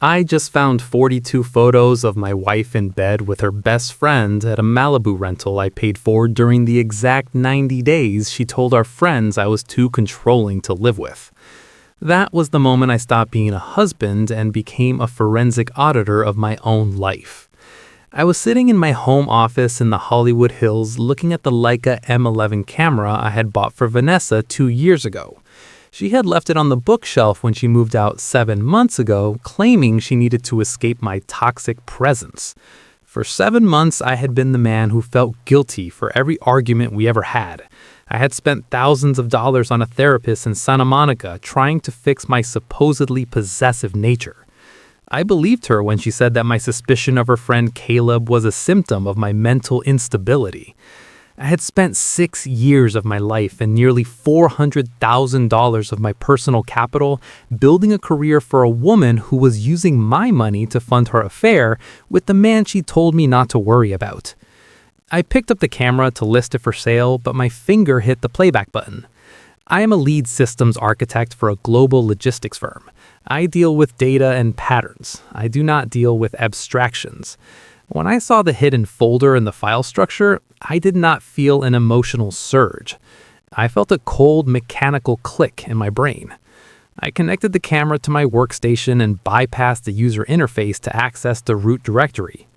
I just found 42 photos of my wife in bed with her best friend at a Malibu rental I paid for during the exact 90 days she told our friends I was too controlling to live with. That was the moment I stopped being a husband and became a forensic auditor of my own life. I was sitting in my home office in the Hollywood Hills looking at the Leica M11 camera I had bought for Vanessa 2 years ago. She had left it on the bookshelf when she moved out 7 months ago, claiming she needed to escape my toxic presence. For 7 months, I had been the man who felt guilty for every argument we ever had. I had spent thousands of dollars on a therapist in Santa Monica trying to fix my supposedly possessive nature. I believed her when she said that my suspicion of her friend Caleb was a symptom of my mental instability. I had spent 6 years of my life and nearly $400,000 of my personal capital building a career for a woman who was using my money to fund her affair with the man she told me not to worry about. I picked up the camera to list it for sale, but my finger hit the playback button. I am a lead systems architect for a global logistics firm. I deal with data and patterns. I do not deal with abstractions. When I saw the hidden folder in the file structure, I did not feel an emotional surge. I felt a cold, mechanical click in my brain. I connected the camera to my workstation and bypassed the user interface to access the root directory.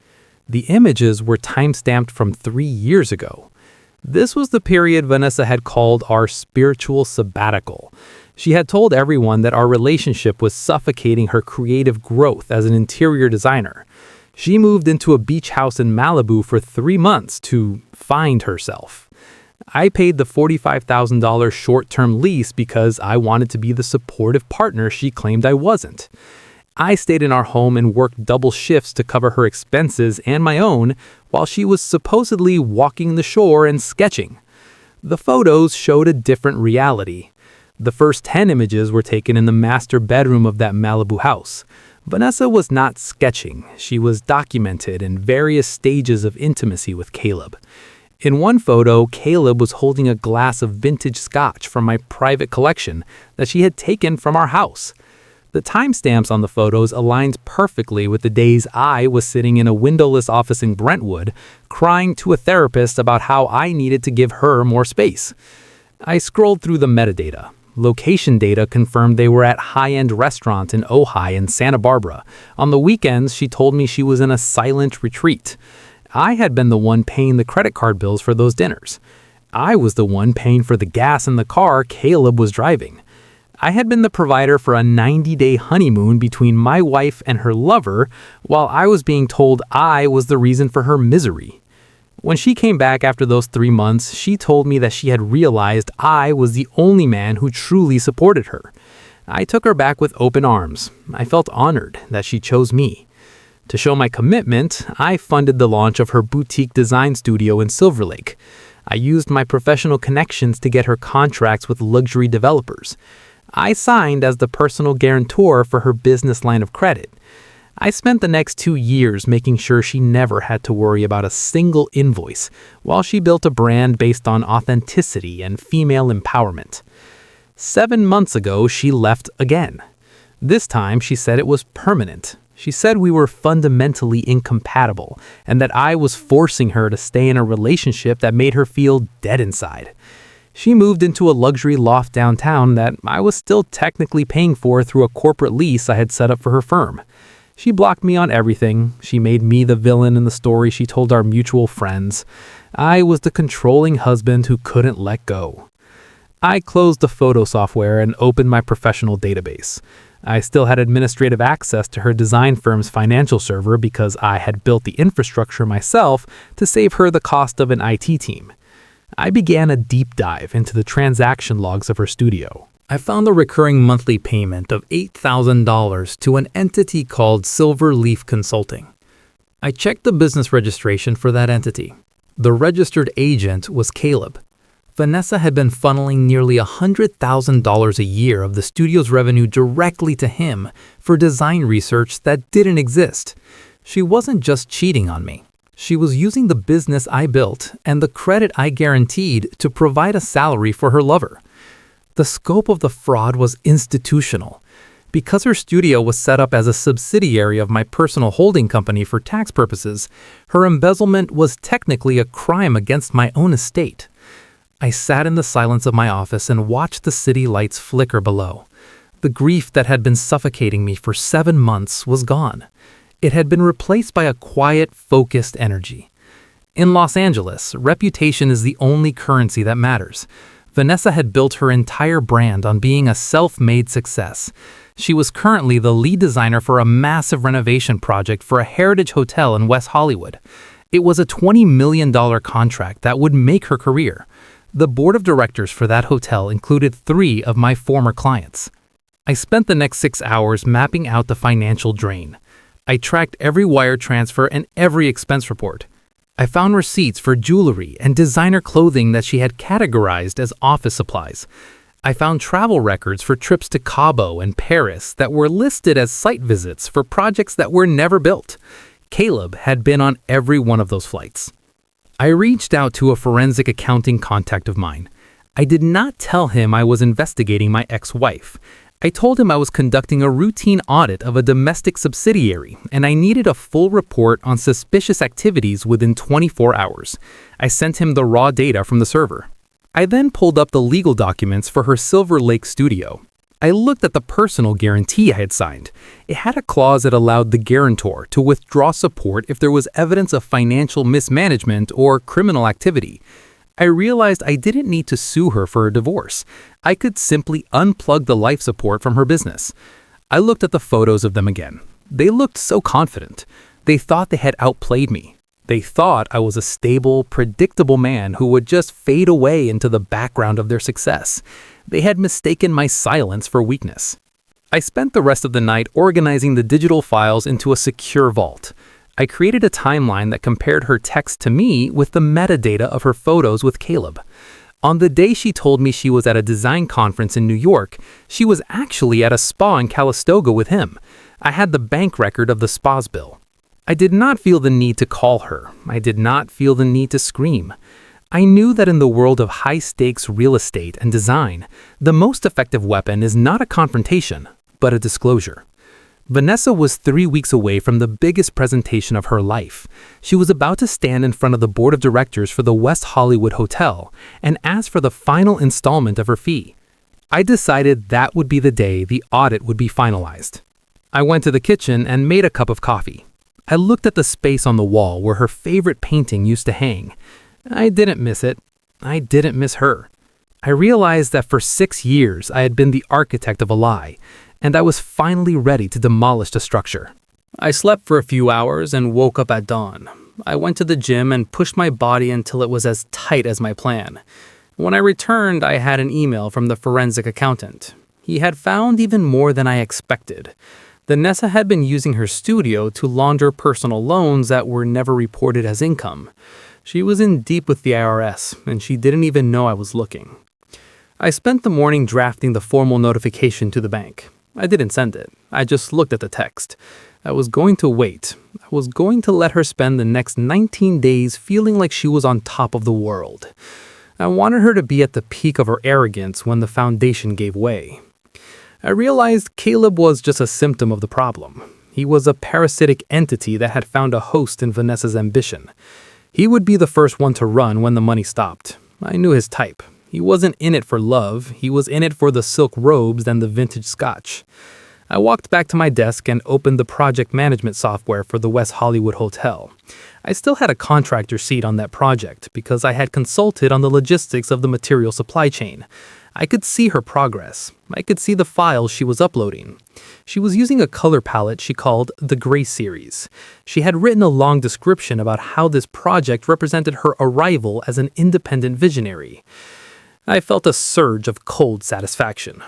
The images were timestamped from 3 years ago. This was the period Vanessa had called our spiritual sabbatical. She had told everyone that our relationship was suffocating her creative growth as an interior designer. She moved into a beach house in Malibu for 3 months to find herself. I paid the $45,000 short-term lease because I wanted to be the supportive partner she claimed I wasn't. I stayed in our home and worked double shifts to cover her expenses and my own while she was supposedly walking the shore and sketching. The photos showed a different reality. The first 10 images were taken in the master bedroom of that Malibu house. Vanessa was not sketching. She was documented in various stages of intimacy with Caleb. In one photo, Caleb was holding a glass of vintage scotch from my private collection that she had taken from our house. The timestamps on the photos aligned perfectly with the days I was sitting in a windowless office in Brentwood, crying to a therapist about how I needed to give her more space. I scrolled through the metadata. Location data confirmed they were at high-end restaurant in Ojai and Santa Barbara. On the weekends, she told me she was in a silent retreat. I had been the one paying the credit card bills for those dinners. I was the one paying for the gas in the car Caleb was driving. I had been the provider for a 90-day honeymoon between my wife and her lover, while I was being told I was the reason for her misery. When she came back after those 3 months, she told me that she had realized I was the only man who truly supported her. I took her back with open arms. I felt honored that she chose me. To show my commitment, I funded the launch of her boutique design studio in Silver Lake. I used my professional connections to get her contracts with luxury developers. I signed as the personal guarantor for her business line of credit. I spent the next 2 years making sure she never had to worry about a single invoice while she built a brand based on authenticity and female empowerment. 7 months ago, she left again. This time, she said it was permanent. She said we were fundamentally incompatible and that I was forcing her to stay in a relationship that made her feel dead inside. She moved into a luxury loft downtown that I was still technically paying for through a corporate lease I had set up for her firm. She blocked me on everything. She made me the villain in the story she told our mutual friends. I was the controlling husband who couldn't let go. I closed the photo software and opened my professional database. I still had administrative access to her design firm's financial server because I had built the infrastructure myself to save her the cost of an IT team. I began a deep dive into the transaction logs of her studio. I found a recurring monthly payment of $8,000 to an entity called Silver Leaf Consulting. I checked the business registration for that entity. The registered agent was Caleb. Vanessa had been funneling nearly $100,000 a year of the studio's revenue directly to him for design research that didn't exist. She wasn't just cheating on me. She was using the business I built and the credit I guaranteed to provide a salary for her lover. The scope of the fraud was institutional. Because her studio was set up as a subsidiary of my personal holding company for tax purposes, her embezzlement was technically a crime against my own estate. I sat in the silence of my office and watched the city lights flicker below. The grief that had been suffocating me for 7 months was gone. It had been replaced by a quiet, focused energy. In Los Angeles, reputation is the only currency that matters. Vanessa had built her entire brand on being a self-made success. She was currently the lead designer for a massive renovation project for a heritage hotel in West Hollywood. It was a $20 million contract that would make her career. The board of directors for that hotel included 3 of my former clients. I spent the next 6 hours mapping out the financial drain. I tracked every wire transfer and every expense report. I found receipts for jewelry and designer clothing that she had categorized as office supplies. I found travel records for trips to Cabo and Paris that were listed as site visits for projects that were never built. Caleb had been on every one of those flights. I reached out to a forensic accounting contact of mine. I did not tell him I was investigating my ex-wife. I told him I was conducting a routine audit of a domestic subsidiary, and I needed a full report on suspicious activities within 24 hours. I sent him the raw data from the server. I then pulled up the legal documents for her Silver Lake studio. I looked at the personal guarantee I had signed. It had a clause that allowed the guarantor to withdraw support if there was evidence of financial mismanagement or criminal activity. I realized I didn't need to sue her for a divorce. I could simply unplug the life support from her business. I looked at the photos of them again. They looked so confident. They thought they had outplayed me. They thought I was a stable, predictable man who would just fade away into the background of their success. They had mistaken my silence for weakness. I spent the rest of the night organizing the digital files into a secure vault. I created a timeline that compared her text to me with the metadata of her photos with Caleb. On the day she told me she was at a design conference in New York, she was actually at a spa in Calistoga with him. I had the bank record of the spa's bill. I did not feel the need to call her. I did not feel the need to scream. I knew that in the world of high-stakes real estate and design, the most effective weapon is not a confrontation, but a disclosure. Vanessa was 3 weeks away from the biggest presentation of her life. She was about to stand in front of the board of directors for the West Hollywood Hotel and ask for the final installment of her fee. I decided that would be the day the audit would be finalized. I went to the kitchen and made a cup of coffee. I looked at the space on the wall where her favorite painting used to hang. I didn't miss it. I didn't miss her. I realized that for 6 years I had been the architect of a lie, and I was finally ready to demolish the structure. I slept for a few hours and woke up at dawn. I went to the gym and pushed my body until it was as tight as my plan. When I returned, I had an email from the forensic accountant. He had found even more than I expected. Vanessa had been using her studio to launder personal loans that were never reported as income. She was in deep with the IRS, and she didn't even know I was looking. I spent the morning drafting the formal notification to the bank. I didn't send it. I just looked at the text. I was going to wait. I was going to let her spend the next 19 days feeling like she was on top of the world. I wanted her to be at the peak of her arrogance when the foundation gave way. I realized Caleb was just a symptom of the problem. He was a parasitic entity that had found a host in Vanessa's ambition. He would be the first one to run when the money stopped. I knew his type. He wasn't in it for love. He was in it for the silk robes and the vintage scotch. I walked back to my desk and opened the project management software for the West Hollywood Hotel. I still had a contractor seat on that project because I had consulted on the logistics of the material supply chain. I could see her progress. I could see the files she was uploading. She was using a color palette she called the Gray Series. She had written a long description about how this project represented her arrival as an independent visionary. I felt a surge of cold satisfaction.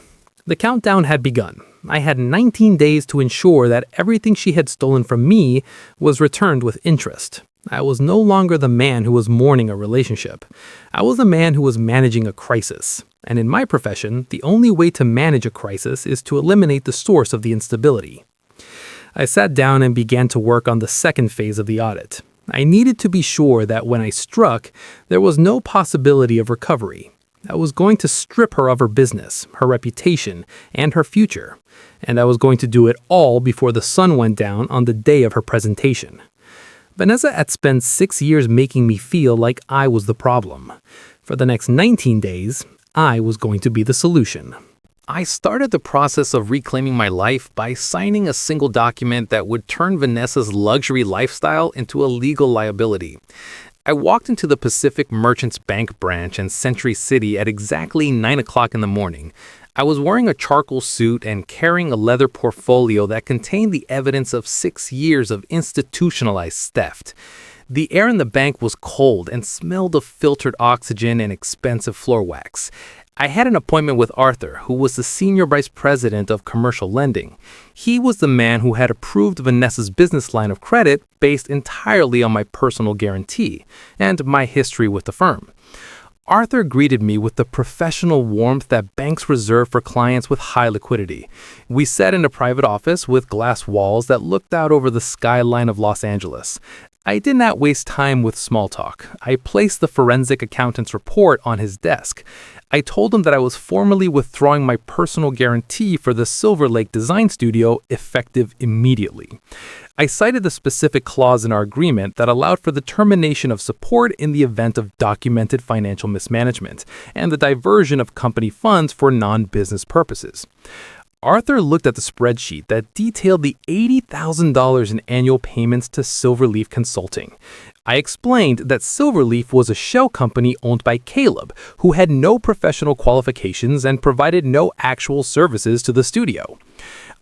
The countdown had begun. I had 19 days to ensure that everything she had stolen from me was returned with interest. I was no longer the man who was mourning a relationship. I was the man who was managing a crisis. And in my profession, the only way to manage a crisis is to eliminate the source of the instability. I sat down and began to work on the second phase of the audit. I needed to be sure that when I struck, there was no possibility of recovery. I was going to strip her of her business, her reputation, and her future. And I was going to do it all before the sun went down on the day of her presentation. Vanessa had spent 6 years making me feel like I was the problem. For the next 19 days, I was going to be the solution. I started the process of reclaiming my life by signing a single document that would turn Vanessa's luxury lifestyle into a legal liability. I walked into the Pacific Merchants Bank branch in Century City at exactly 9 o'clock in the morning. I was wearing a charcoal suit and carrying a leather portfolio that contained the evidence of 6 years of institutionalized theft. The air in the bank was cold and smelled of filtered oxygen and expensive floor wax. I had an appointment with Arthur, who was the senior vice president of commercial lending. He was the man who had approved Vanessa's business line of credit based entirely on my personal guarantee and my history with the firm. Arthur greeted me with the professional warmth that banks reserve for clients with high liquidity. We sat in a private office with glass walls that looked out over the skyline of Los Angeles. I did not waste time with small talk. I placed the forensic accountant's report on his desk. I told him that I was formally withdrawing my personal guarantee for the Silver Lake Design Studio effective immediately. I cited the specific clause in our agreement that allowed for the termination of support in the event of documented financial mismanagement and the diversion of company funds for non-business purposes. Arthur looked at the spreadsheet that detailed the $80,000 in annual payments to Silverleaf Consulting. I explained that Silverleaf was a shell company owned by Caleb, who had no professional qualifications and provided no actual services to the studio.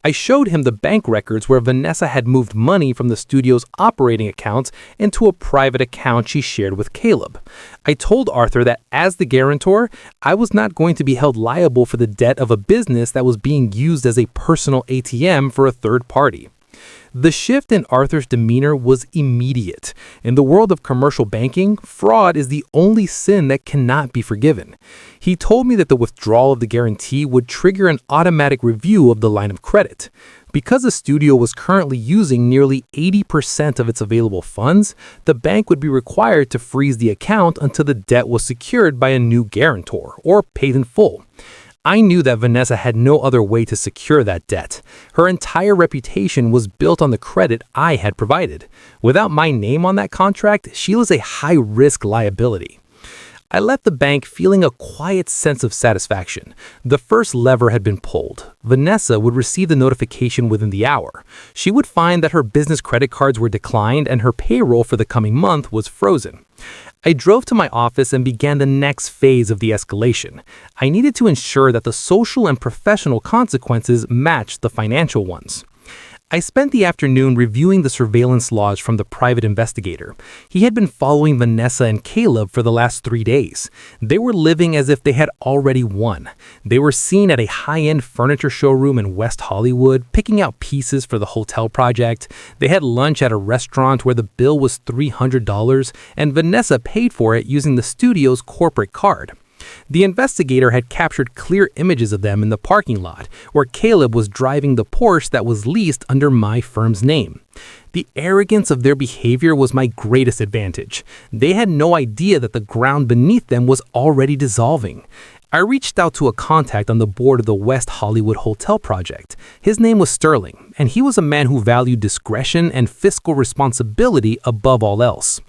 I showed him the bank records where Vanessa had moved money from the studio's operating account into a private account she shared with Caleb. I told Arthur that as the guarantor, I was not going to be held liable for the debt of a business that was being used as a personal ATM for a third party. The shift in Arthur's demeanor was immediate. In the world of commercial banking, fraud is the only sin that cannot be forgiven. He told me that the withdrawal of the guarantee would trigger an automatic review of the line of credit. Because the studio was currently using nearly 80% of its available funds, the bank would be required to freeze the account until the debt was secured by a new guarantor or paid in full. I knew that Vanessa had no other way to secure that debt. Her entire reputation was built on the credit I had provided. Without my name on that contract, she was a high-risk liability. I left the bank feeling a quiet sense of satisfaction. The first lever had been pulled. Vanessa would receive the notification within the hour. She would find that her business credit cards were declined and her payroll for the coming month was frozen. I drove to my office and began the next phase of the escalation. I needed to ensure that the social and professional consequences matched the financial ones. I spent the afternoon reviewing the surveillance logs from the private investigator. He had been following Vanessa and Caleb for the last 3 days. They were living as if they had already won. They were seen at a high-end furniture showroom in West Hollywood, picking out pieces for the hotel project. They had lunch at a restaurant where the bill was $300, and Vanessa paid for it using the studio's corporate card. The investigator had captured clear images of them in the parking lot, where Caleb was driving the Porsche that was leased under my firm's name. The arrogance of their behavior was my greatest advantage. They had no idea that the ground beneath them was already dissolving. I reached out to a contact on the board of the West Hollywood Hotel project. His name was Sterling, and he was a man who valued discretion and fiscal responsibility above all else.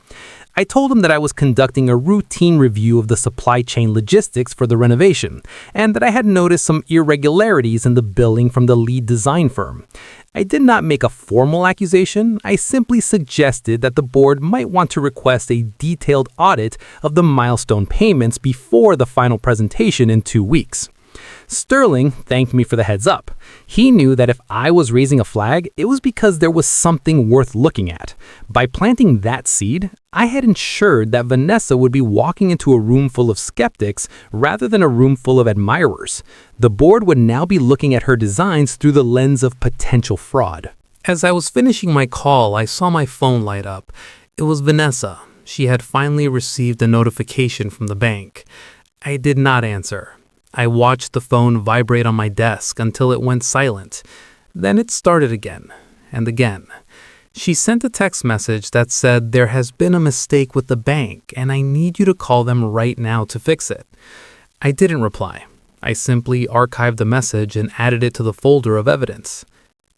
I told him that I was conducting a routine review of the supply chain logistics for the renovation, and that I had noticed some irregularities in the billing from the lead design firm. I did not make a formal accusation. I simply suggested that the board might want to request a detailed audit of the milestone payments before the final presentation in 2 weeks. Sterling thanked me for the heads up. He knew that if I was raising a flag, it was because there was something worth looking at. By planting that seed, I had ensured that Vanessa would be walking into a room full of skeptics rather than a room full of admirers. The board would now be looking at her designs through the lens of potential fraud. As I was finishing my call, I saw my phone light up. It was Vanessa. She had finally received a notification from the bank. I did not answer. I watched the phone vibrate on my desk until it went silent. Then it started again and again. She sent a text message that said, "There has been a mistake with the bank and I need you to call them right now to fix it." I didn't reply. I simply archived the message and added it to the folder of evidence.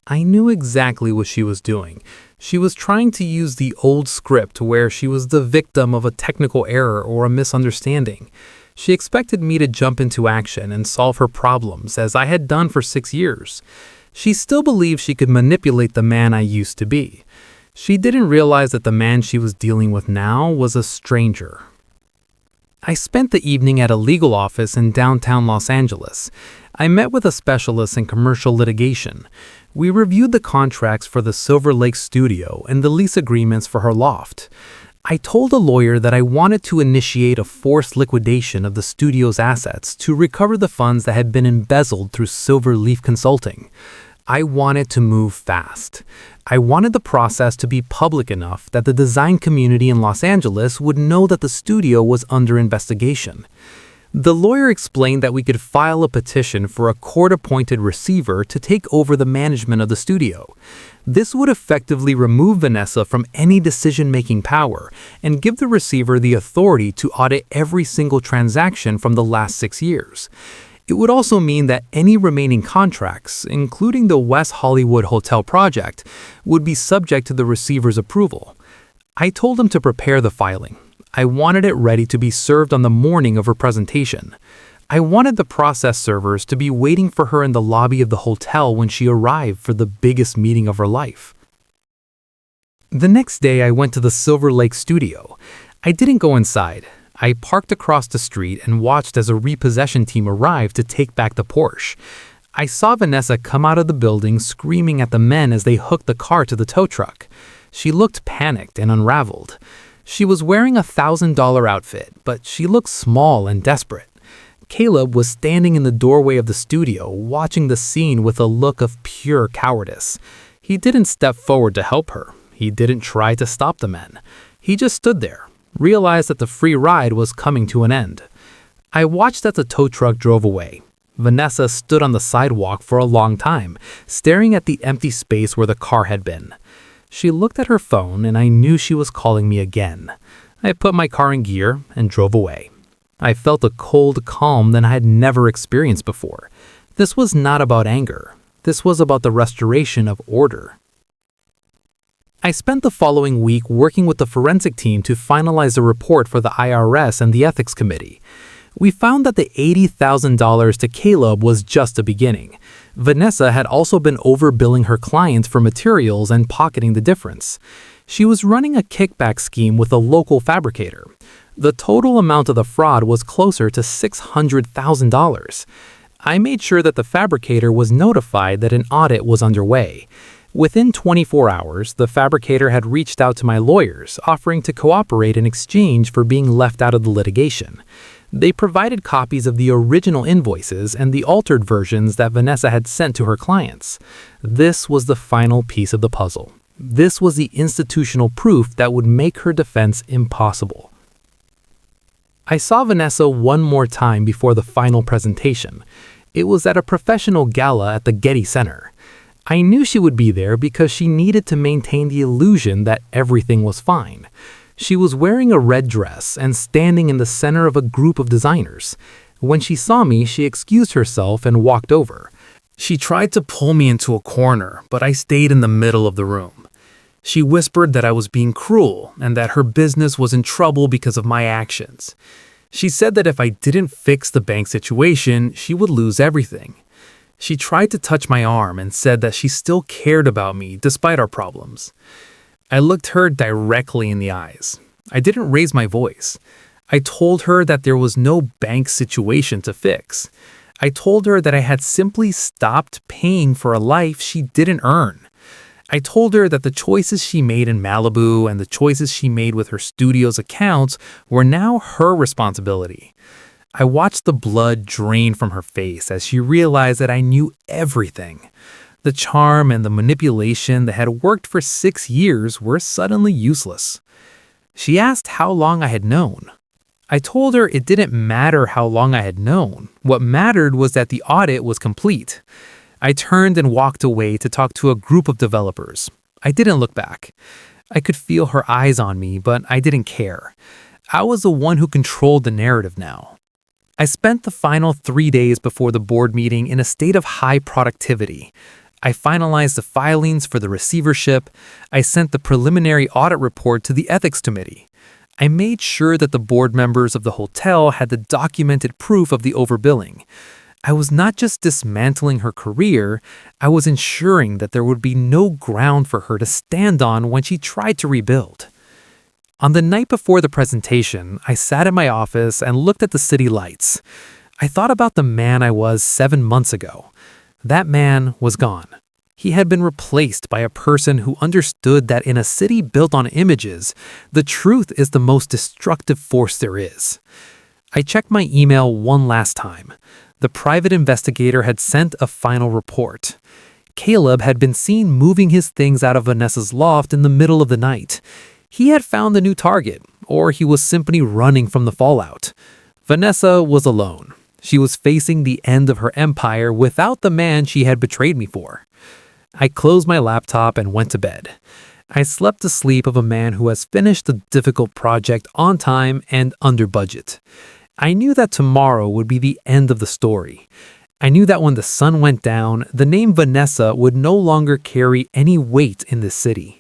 I knew exactly what she was doing. She was trying to use the old script where she was the victim of a technical error or a misunderstanding. She expected me to jump into action and solve her problems as I had done for 6 years. She still believed she could manipulate the man I used to be. She didn't realize that the man she was dealing with now was a stranger. I spent the evening at a legal office in downtown Los Angeles. I met with a specialist in commercial litigation. We reviewed the contracts for the Silver Lake studio and the lease agreements for her loft. I told the lawyer that I wanted to initiate a forced liquidation of the studio's assets to recover the funds that had been embezzled through Silver Leaf Consulting. I wanted to move fast. I wanted the process to be public enough that the design community in Los Angeles would know that the studio was under investigation. The lawyer explained that we could file a petition for a court-appointed receiver to take over the management of the studio. This would effectively remove Vanessa from any decision-making power and give the receiver the authority to audit every single transaction from the last 6 years. It would also mean that any remaining contracts, including the West Hollywood Hotel project, would be subject to the receiver's approval. I told him to prepare the filing. I wanted it ready to be served on the morning of her presentation. I wanted the process servers to be waiting for her in the lobby of the hotel when she arrived for the biggest meeting of her life. The next day, I went to the Silver Lake studio. I didn't go inside. I parked across the street and watched as a repossession team arrived to take back the Porsche. I saw Vanessa come out of the building screaming at the men as they hooked the car to the tow truck. She looked panicked and unraveled. She was wearing a $1,000 outfit, but she looked small and desperate. Caleb was standing in the doorway of the studio, watching the scene with a look of pure cowardice. He didn't step forward to help her. He didn't try to stop the men. He just stood there, realized that the free ride was coming to an end. I watched as the tow truck drove away. Vanessa stood on the sidewalk for a long time, staring at the empty space where the car had been. She looked at her phone and I knew she was calling me again. I put my car in gear and drove away. I felt a cold calm that I had never experienced before. This was not about anger. This was about the restoration of order. I spent the following week working with the forensic team to finalize a report for the IRS and the ethics committee. We found that the $80,000 to Caleb was just a beginning. Vanessa had also been overbilling her clients for materials and pocketing the difference. She was running a kickback scheme with a local fabricator. The total amount of the fraud was closer to $600,000. I made sure that the fabricator was notified that an audit was underway. Within 24 hours, the fabricator had reached out to my lawyers, offering to cooperate in exchange for being left out of the litigation. They provided copies of the original invoices and the altered versions that Vanessa had sent to her clients. This was the final piece of the puzzle. This was the institutional proof that would make her defense impossible. I saw Vanessa one more time before the final presentation. It was at a professional gala at the Getty Center. I knew she would be there because she needed to maintain the illusion that everything was fine. She was wearing a red dress and standing in the center of a group of designers. When she saw me, she excused herself and walked over. She tried to pull me into a corner, but I stayed in the middle of the room. She whispered that I was being cruel and that her business was in trouble because of my actions. She said that if I didn't fix the bank situation, she would lose everything. She tried to touch my arm and said that she still cared about me despite our problems. I looked her directly in the eyes. I didn't raise my voice. I told her that there was no bank situation to fix. I told her that I had simply stopped paying for a life she didn't earn. I told her that the choices she made in Malibu and the choices she made with her studio's accounts were now her responsibility. I watched the blood drain from her face as she realized that I knew everything. The charm and the manipulation that had worked for 6 years were suddenly useless. She asked how long I had known. I told her it didn't matter how long I had known. What mattered was that the audit was complete. I turned and walked away to talk to a group of developers. I didn't look back. I could feel her eyes on me, but I didn't care. I was the one who controlled the narrative now. I spent the final 3 days before the board meeting in a state of high productivity. I finalized the filings for the receivership. I sent the preliminary audit report to the ethics committee. I made sure that the board members of the hotel had the documented proof of the overbilling. I was not just dismantling her career, I was ensuring that there would be no ground for her to stand on when she tried to rebuild. On the night before the presentation, I sat in my office and looked at the city lights. I thought about the man I was 7 months ago. That man was gone. He had been replaced by a person who understood that in a city built on images, the truth is the most destructive force there is. I checked my email one last time. The private investigator had sent a final report. Caleb had been seen moving his things out of Vanessa's loft in the middle of the night. He had found the new target, or he was simply running from the fallout. Vanessa was alone. She was facing the end of her empire without the man she had betrayed me for. I closed my laptop and went to bed. I slept the sleep of a man who has finished a difficult project on time and under budget. I knew that tomorrow would be the end of the story. I knew that when the sun went down, the name Vanessa would no longer carry any weight in this city.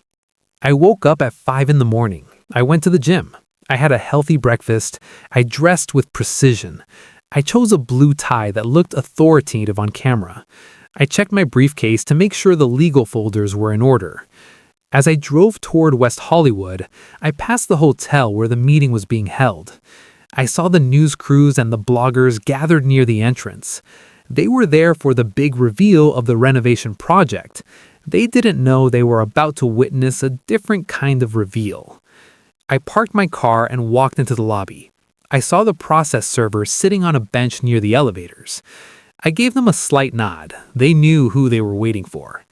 I woke up at 5 in the morning. I went to the gym. I had a healthy breakfast. I dressed with precision. I chose a blue tie that looked authoritative on camera. I checked my briefcase to make sure the legal folders were in order. As I drove toward West Hollywood, I passed the hotel where the meeting was being held. I saw the news crews and the bloggers gathered near the entrance. They were there for the big reveal of the renovation project. They didn't know they were about to witness a different kind of reveal. I parked my car and walked into the lobby. I saw the process server sitting on a bench near the elevators. I gave them a slight nod. They knew who they were waiting for.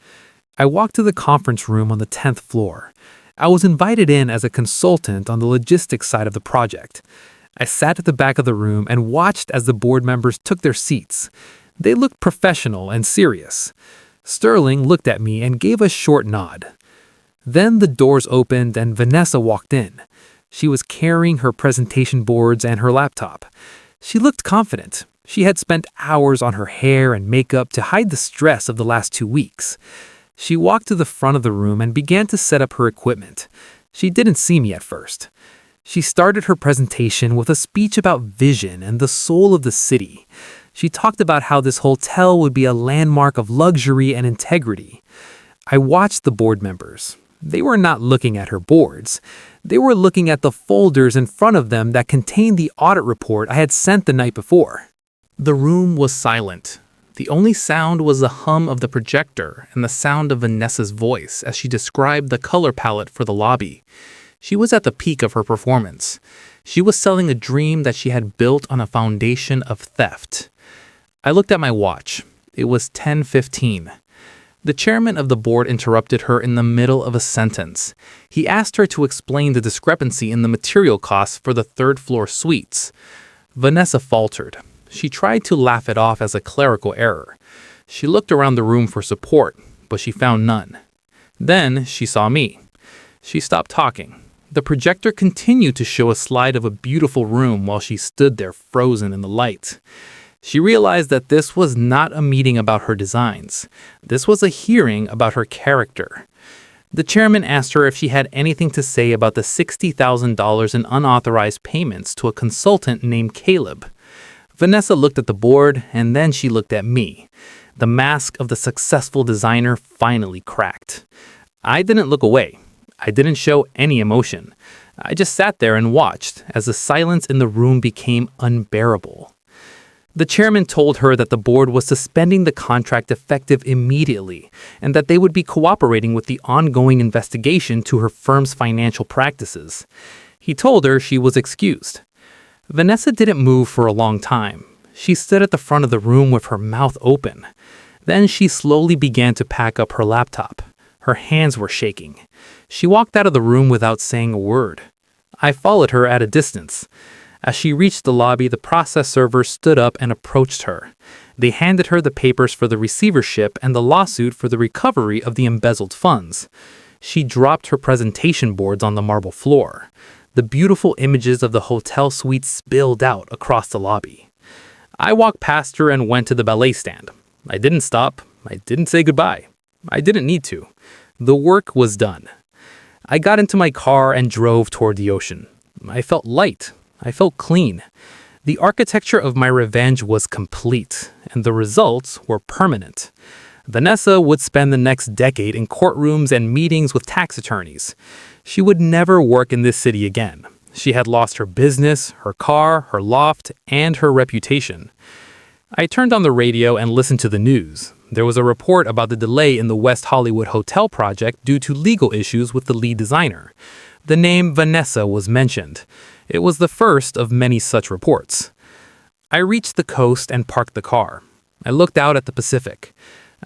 I walked to the conference room on the 10th floor. I was invited in as a consultant on the logistics side of the project. I sat at the back of the room and watched as the board members took their seats. They looked professional and serious. Sterling looked at me and gave a short nod. Then the doors opened and Vanessa walked in. She was carrying her presentation boards and her laptop. She looked confident. She had spent hours on her hair and makeup to hide the stress of the last 2 weeks. She walked to the front of the room and began to set up her equipment. She didn't see me at first. She started her presentation with a speech about vision and the soul of the city. She talked about how this hotel would be a landmark of luxury and integrity. I watched the board members. They were not looking at her boards. They were looking at the folders in front of them that contained the audit report I had sent the night before. The room was silent. The only sound was the hum of the projector and the sound of Vanessa's voice as she described the color palette for the lobby. She was at the peak of her performance. She was selling a dream that she had built on a foundation of theft. I looked at my watch. It was 10:15. The chairman of the board interrupted her in the middle of a sentence. He asked her to explain the discrepancy in the material costs for the third-floor suites. Vanessa faltered. She tried to laugh it off as a clerical error. She looked around the room for support, but she found none. Then she saw me. She stopped talking. The projector continued to show a slide of a beautiful room while she stood there frozen in the light. She realized that this was not a meeting about her designs. This was a hearing about her character. The chairman asked her if she had anything to say about the $60,000 in unauthorized payments to a consultant named Caleb. Vanessa looked at the board, and then she looked at me. The mask of the successful designer finally cracked. I didn't look away. I didn't show any emotion. I just sat there and watched as the silence in the room became unbearable. The chairman told her that the board was suspending the contract effective immediately and that they would be cooperating with the ongoing investigation to her firm's financial practices. He told her she was excused. Vanessa didn't move for a long time. She stood at the front of the room with her mouth open. Then she slowly began to pack up her laptop. Her hands were shaking. She walked out of the room without saying a word. I followed her at a distance. As she reached the lobby, the process server stood up and approached her. They handed her the papers for the receivership and the lawsuit for the recovery of the embezzled funds. She dropped her presentation boards on the marble floor. The beautiful images of the hotel suite spilled out across the lobby. I walked past her and went to the ballet stand. I didn't stop. I didn't say goodbye. I didn't need to. The work was done. I got into my car and drove toward the ocean. I felt light. I felt clean. The architecture of my revenge was complete, and the results were permanent. Vanessa would spend the next decade in courtrooms and meetings with tax attorneys. She would never work in this city again. She had lost her business, her car, her loft, and her reputation. I turned on the radio and listened to the news. There was a report about the delay in the West Hollywood hotel project due to legal issues with the lead designer. The name Vanessa was mentioned. It was the first of many such reports. I reached the coast and parked the car. I looked out at the Pacific.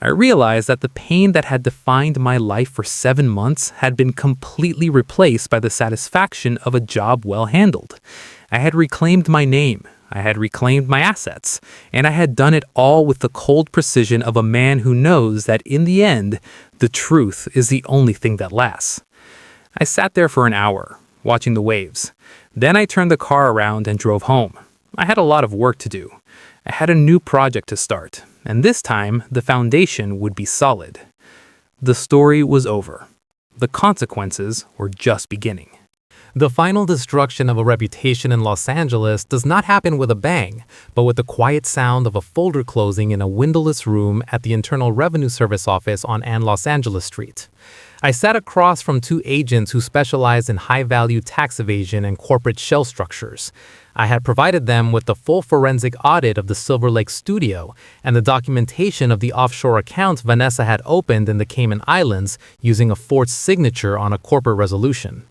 I realized that the pain that had defined my life for 7 months had been completely replaced by the satisfaction of a job well handled. I had reclaimed my name. I had reclaimed my assets, and I had done it all with the cold precision of a man who knows that in the end, the truth is the only thing that lasts. I sat there for an hour, watching the waves. Then I turned the car around and drove home. I had a lot of work to do. I had a new project to start, and this time the foundation would be solid. The story was over. The consequences were just beginning. The final destruction of a reputation in Los Angeles does not happen with a bang, but with the quiet sound of a folder closing in a windowless room at the Internal Revenue Service office on Ann Los Angeles Street. I sat across from 2 agents who specialized in high-value tax evasion and corporate shell structures. I had provided them with the full forensic audit of the Silver Lake studio and the documentation of the offshore accounts Vanessa had opened in the Cayman Islands using a forged signature on a corporate resolution.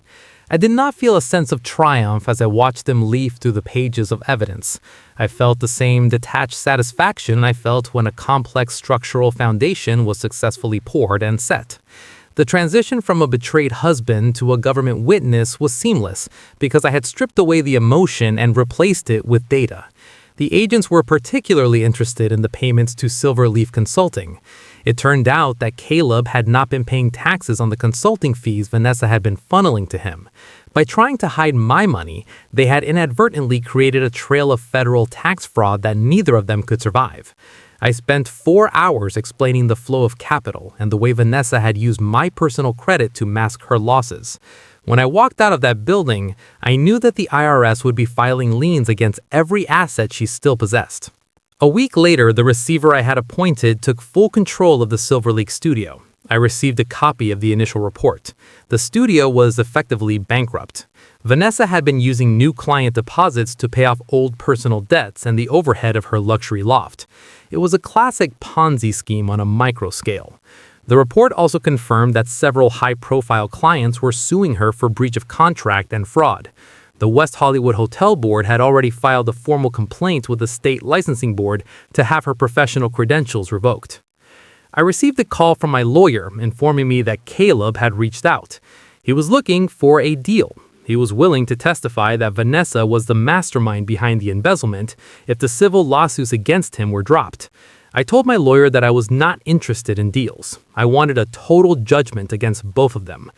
I did not feel a sense of triumph as I watched them leaf through the pages of evidence. I felt the same detached satisfaction I felt when a complex structural foundation was successfully poured and set. The transition from a betrayed husband to a government witness was seamless because I had stripped away the emotion and replaced it with data. The agents were particularly interested in the payments to Silverleaf Consulting. It turned out that Caleb had not been paying taxes on the consulting fees Vanessa had been funneling to him. By trying to hide my money, they had inadvertently created a trail of federal tax fraud that neither of them could survive. I spent 4 hours explaining the flow of capital and the way Vanessa had used my personal credit to mask her losses. When I walked out of that building, I knew that the IRS would be filing liens against every asset she still possessed. A week later, the receiver I had appointed took full control of the Silver Lake studio. I received a copy of the initial report. The studio was effectively bankrupt. Vanessa had been using new client deposits to pay off old personal debts and the overhead of her luxury loft. It was a classic Ponzi scheme on a micro scale. The report also confirmed that several high-profile clients were suing her for breach of contract and fraud. The West Hollywood Hotel Board had already filed a formal complaint with the state licensing board to have her professional credentials revoked. I received a call from my lawyer informing me that Caleb had reached out. He was looking for a deal. He was willing to testify that Vanessa was the mastermind behind the embezzlement if the civil lawsuits against him were dropped. I told my lawyer that I was not interested in deals. I wanted a total judgment against both of them.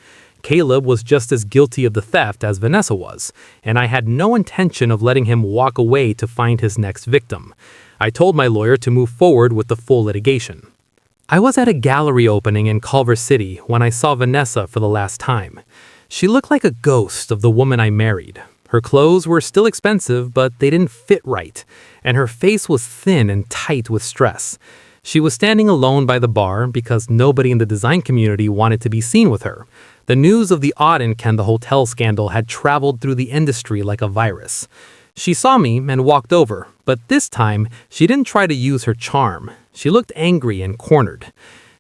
Caleb was just as guilty of the theft as Vanessa was, and I had no intention of letting him walk away to find his next victim. I told my lawyer to move forward with the full litigation. I was at a gallery opening in Culver City when I saw Vanessa for the last time. She looked like a ghost of the woman I married. Her clothes were still expensive, but they didn't fit right, and her face was thin and tight with stress. She was standing alone by the bar because nobody in the design community wanted to be seen with her. The news of the Auden and the hotel scandal had traveled through the industry like a virus. She saw me and walked over, but this time she didn't try to use her charm. She looked angry and cornered.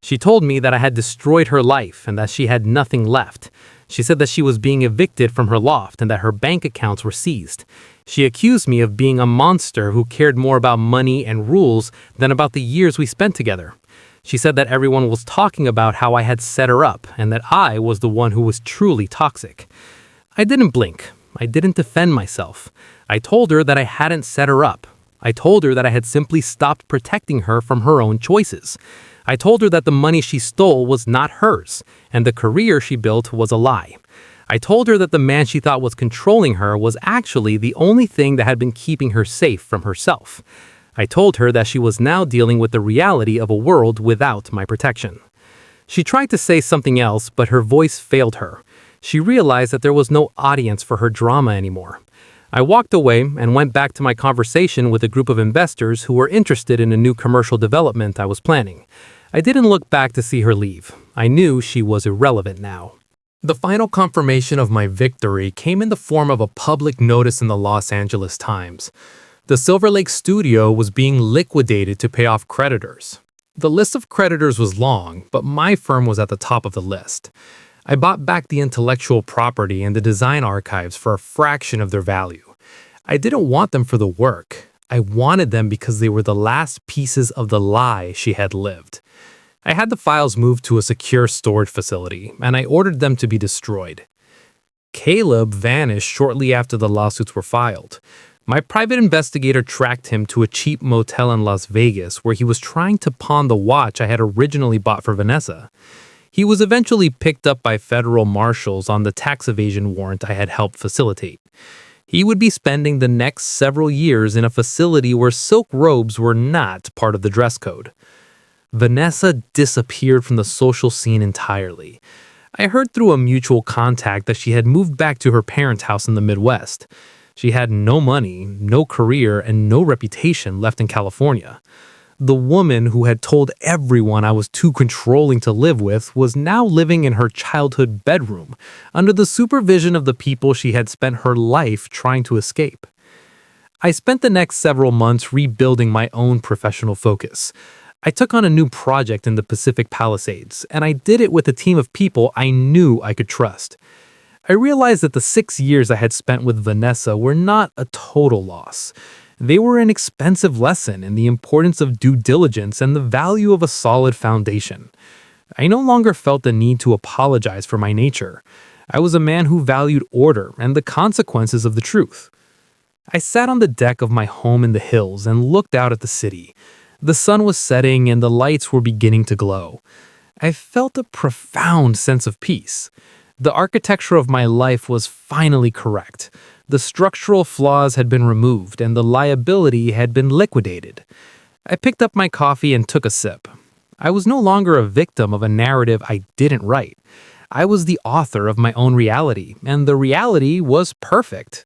She told me that I had destroyed her life and that she had nothing left. She said that she was being evicted from her loft and that her bank accounts were seized. She accused me of being a monster who cared more about money and rules than about the years we spent together. She said that everyone was talking about how I had set her up and that I was the one who was truly toxic. I didn't blink. I didn't defend myself. I told her that I hadn't set her up. I told her that I had simply stopped protecting her from her own choices. I told her that the money she stole was not hers, and the career she built was a lie. I told her that the man she thought was controlling her was actually the only thing that had been keeping her safe from herself. I told her that she was now dealing with the reality of a world without my protection. She tried to say something else, but her voice failed her. She realized that there was no audience for her drama anymore. I walked away and went back to my conversation with a group of investors who were interested in a new commercial development I was planning. I didn't look back to see her leave. I knew she was irrelevant now. The final confirmation of my victory came in the form of a public notice in the Los Angeles Times. The Silver Lake studio was being liquidated to pay off creditors. The list of creditors was long, but my firm was at the top of the list. I bought back the intellectual property and the design archives for a fraction of their value. I didn't want them for the work. I wanted them because they were the last pieces of the lie she had lived. I had the files moved to a secure storage facility, and I ordered them to be destroyed. Caleb vanished shortly after the lawsuits were filed. My private investigator tracked him to a cheap motel in Las Vegas where he was trying to pawn the watch I had originally bought for Vanessa. He was eventually picked up by federal marshals on the tax evasion warrant I had helped facilitate. He would be spending the next several years in a facility where silk robes were not part of the dress code. Vanessa disappeared from the social scene entirely. I heard through a mutual contact that she had moved back to her parents' house in the Midwest. She had no money, no career, and no reputation left in California. The woman who had told everyone I was too controlling to live with was now living in her childhood bedroom, under the supervision of the people she had spent her life trying to escape. I spent the next several months rebuilding my own professional focus. I took on a new project in the Pacific Palisades, and I did it with a team of people I knew I could trust. I realized that the 6 years I had spent with Vanessa were not a total loss. They were an expensive lesson in the importance of due diligence and the value of a solid foundation. I no longer felt the need to apologize for my nature. I was a man who valued order and the consequences of the truth. I sat on the deck of my home in the hills and looked out at the city. The sun was setting and the lights were beginning to glow. I felt a profound sense of peace. The architecture of my life was finally correct. The structural flaws had been removed and the liability had been liquidated. I picked up my coffee and took a sip. I was no longer a victim of a narrative I didn't write. I was the author of my own reality, and the reality was perfect.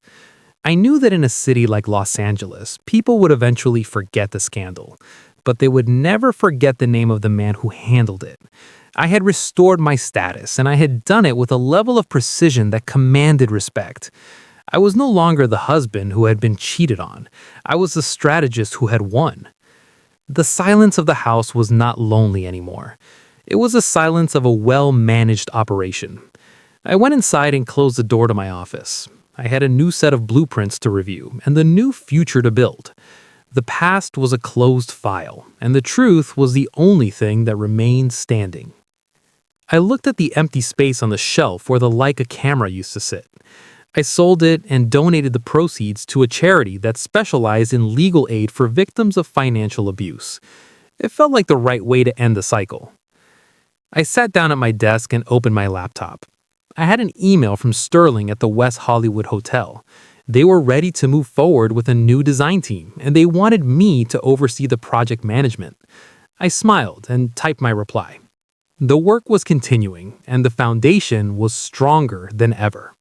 I knew that in a city like Los Angeles, people would eventually forget the scandal, but they would never forget the name of the man who handled it. I had restored my status, and I had done it with a level of precision that commanded respect. I was no longer the husband who had been cheated on. I was the strategist who had won. The silence of the house was not lonely anymore. It was the silence of a well-managed operation. I went inside and closed the door to my office. I had a new set of blueprints to review and the new future to build. The past was a closed file, and the truth was the only thing that remained standing. I looked at the empty space on the shelf where the Leica camera used to sit. I sold it and donated the proceeds to a charity that specialized in legal aid for victims of financial abuse. It felt like the right way to end the cycle. I sat down at my desk and opened my laptop. I had an email from Sterling at the West Hollywood Hotel. They were ready to move forward with a new design team, and they wanted me to oversee the project management. I smiled and typed my reply. The work was continuing, and the foundation was stronger than ever.